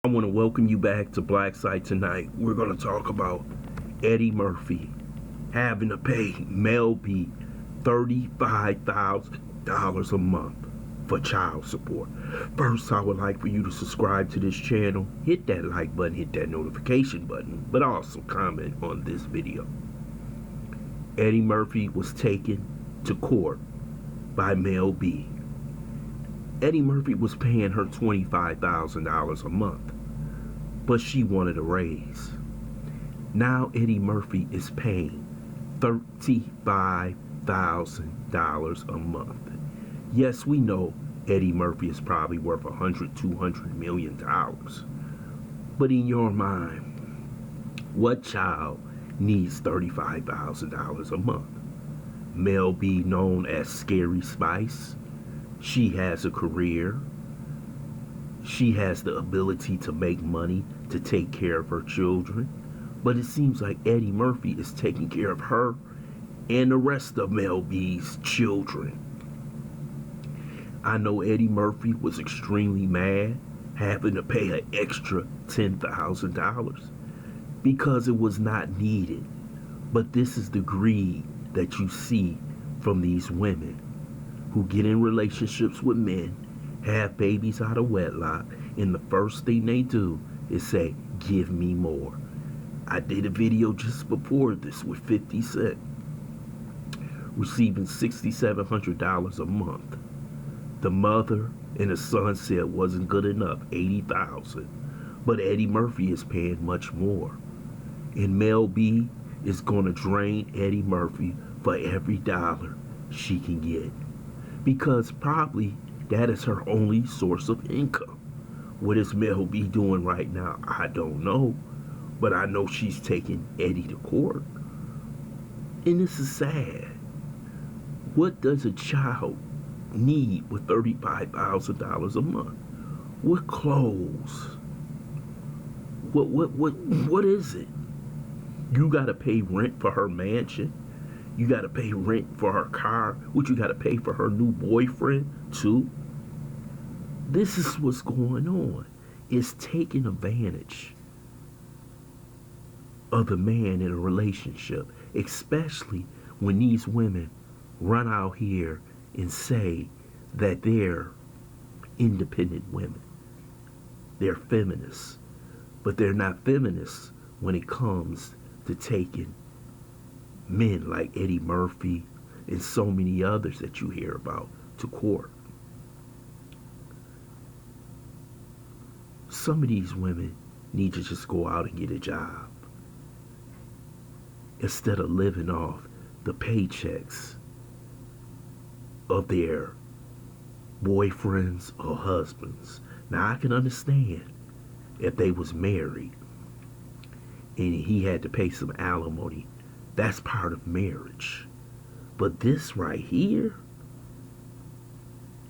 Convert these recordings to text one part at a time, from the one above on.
I want to welcome you back to BLACKSITE tonight. We're going to talk about Eddie Murphy having to pay Mel B $35,000 a month for child support. First, I would like for you to subscribe to this channel, hit that like button, hit that notification button, but also comment on this video. Eddie Murphy was taken to court by Mel B. Eddie Murphy was paying her $25,000 a month, but she wanted a raise. Now Eddie Murphy is paying $35,000 a month. Yes, we know Eddie Murphy is probably worth $100, $200 million. But in your mind, what child needs $35,000 a month? Mel B, known as Scary Spice. She has a career. She has the ability to make money to take care of her children. But it seems like Eddie Murphy is taking care of her and the rest of Mel B's children. I know Eddie Murphy was extremely mad having to pay an extra $10,000 because it was not needed. But this is the greed that you see from these women who get in relationships with men, have babies out of wedlock, and the first thing they do is say, give me more. I did a video just before this with 50 Cent receiving $6,700 a month. The mother and the son said it wasn't good enough, $80,000. But Eddie Murphy is paying much more. And Mel B is gonna drain Eddie Murphy for every dollar she can get, because probably that is her only source of income. What is Mel B doing right now? I don't know, but I know she's taking Eddie to court. And this is sad. What does a child need with $35,000 a month? What clothes? What is it? You gotta pay rent for her mansion. You gotta pay rent for her car. What, you gotta pay for her new boyfriend too? This is what's going on. It's taking advantage of the man in a relationship, especially when these women run out here and say that they're independent women. They're feminists, but they're not feminists when it comes to taking men like Eddie Murphy and so many others that you hear about to court. Some of these women need to just go out and get a job instead of living off the paychecks of their boyfriends or husbands. Now, I can understand if they was married and he had to pay some alimony. That's part of marriage. But this right here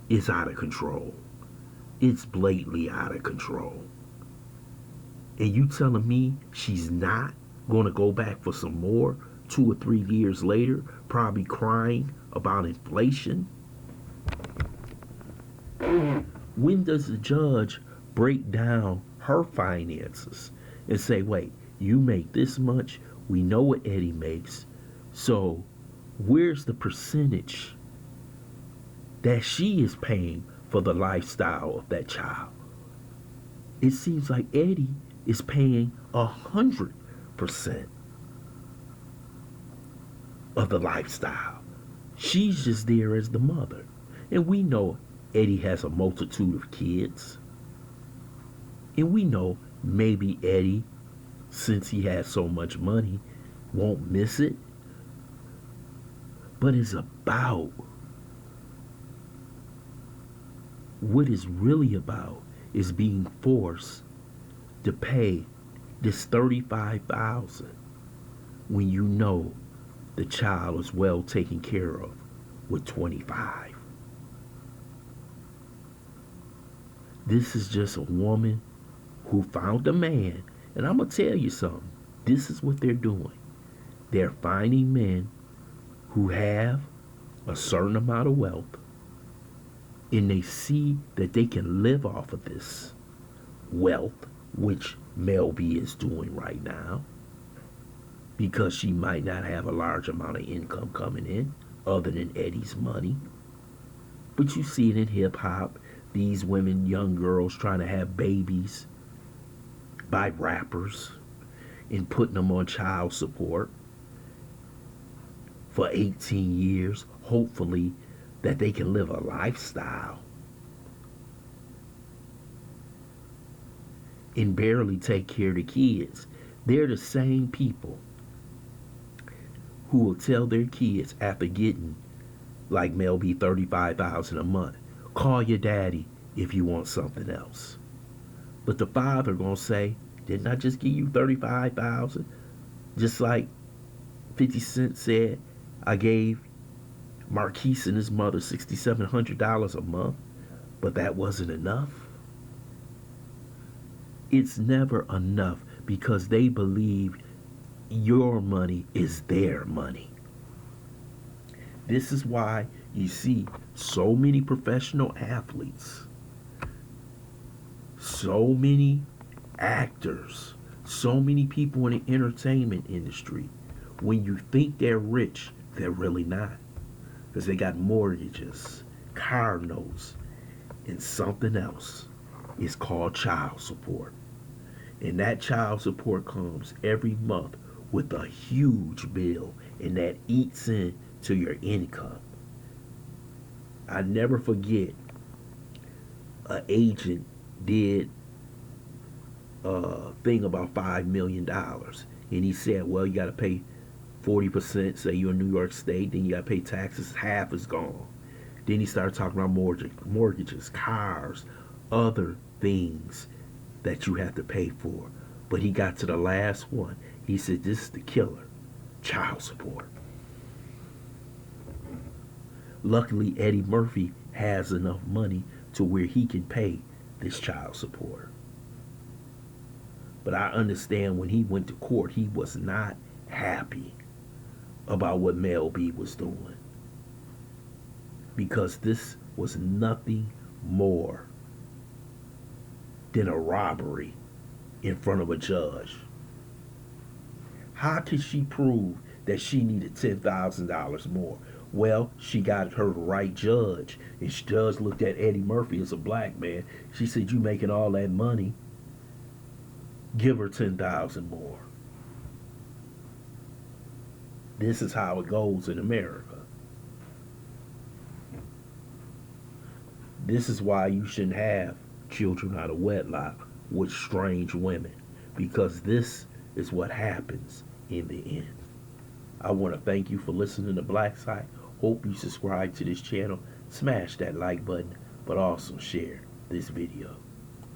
is out of control. It's blatantly out of control. And you telling me she's not going to go back for some more 2 or 3 years later, probably crying about inflation? When does the judge break down her finances and say, wait, you make this much, we know what Eddie makes, so where's the percentage that she is paying for the lifestyle of that child? It seems like Eddie is paying 100% of the lifestyle. She's just there as the mother. And we know Eddie has a multitude of kids. And we know maybe Eddie, since he has so much money, won't miss it. But it's about what it's really about is being forced to pay this $35,000 when you know the child is well taken care of with $25,000. This is just a woman who found a man, and I'm gonna tell you something. This is what they're doing. They're finding men who have a certain amount of wealth, and they see that they can live off of this wealth which Mel B is doing right now, because she might not have a large amount of income coming in other than Eddie's money. But you see it in hip hop. These women, young girls, trying to have babies by rappers and putting them on child support for 18 years, hopefully that they can live a lifestyle and barely take care of the kids. They're the same people who will tell their kids after getting, like Mel B, $35,000 a month, call your daddy if you want something else. But the father gonna say, didn't I just give you $35,000? Just like 50 Cent said, I gave Marquise and his mother $6,700 a month, but that wasn't enough. It's never enough because they believe your money is their money. This is why you see so many professional athletes, so many actors, so many people in the entertainment industry. When you think they're rich, they're really not. Because they got mortgages, car notes, and something else. It's called child support. And that child support comes every month with a huge bill, and that eats into your income. I never forget an agent did a thing about $5 million. And he said, well, you got to pay 40%, say you're in New York State, then you got to pay taxes, half is gone. Then he started talking about mortgages, cars, other things that you have to pay for. But he got to the last one. He said, this is the killer, child support. Luckily, Eddie Murphy has enough money to where he can pay this child support. But I understand when he went to court, he was not happy about what Mel B was doing. Because this was nothing more than a robbery in front of a judge. How could she prove that she needed $10,000 more? Well, she got her the right judge. And the judge looked at Eddie Murphy as a black man. She said, you making all that money, give her $10,000 more. This is how it goes in America. This is why you shouldn't have children out of wedlock with strange women, because this is what happens in the end. I want to thank you for listening to BLACKSITE. Hope you subscribe to this channel, smash that like button, but also share this video.